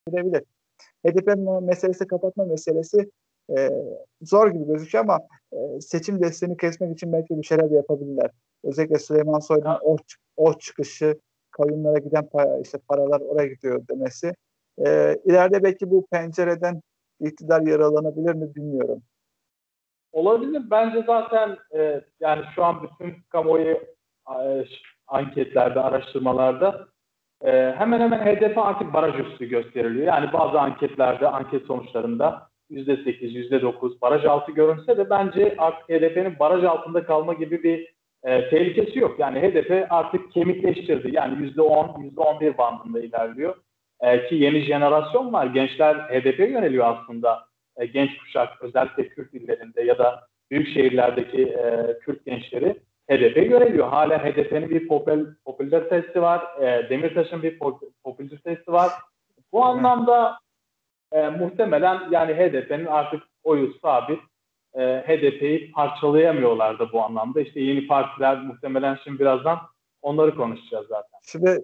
Gidebilir. HDP meselesi, kapatma meselesi zor gibi gözüküyor ama seçim desteğini kesmek için belki bir şeyler de yapabilirler. Özellikle Süleyman Soylu'nun oy çıkışı, kayyumlara giden paralar oraya gidiyor demesi. İleride belki bu pencereden iktidar yaralanabilir mi bilmiyorum. Olabilir. Bence zaten yani şu an bütün kamuoyu anketlerde, araştırmalarda hemen hemen HDP artık baraj üstü gösteriliyor. Yani bazı anketlerde, anket sonuçlarında %8, %9 baraj altı görünse de bence artık HDP'nin baraj altında kalma gibi bir tehlikesi yok. Yani HDP artık kemikleştirdi. Yani %10, %11 bandında ilerliyor. Ki yeni jenerasyon var. Gençler HDP'ye yöneliyor aslında. Genç kuşak, özellikle Kürt illerinde ya da büyük şehirlerdeki Kürt gençleri HDP'ye yöneliyor. Hala HDP'nin bir popülaritesi var. Demirtaş'ın bir popülaritesi var. Bu anlamda muhtemelen yani HDP'nin artık oyu sabit. HDP'yi parçalayamıyorlar da bu anlamda. İşte yeni partiler muhtemelen şimdi birazdan onları konuşacağız zaten. Şimdi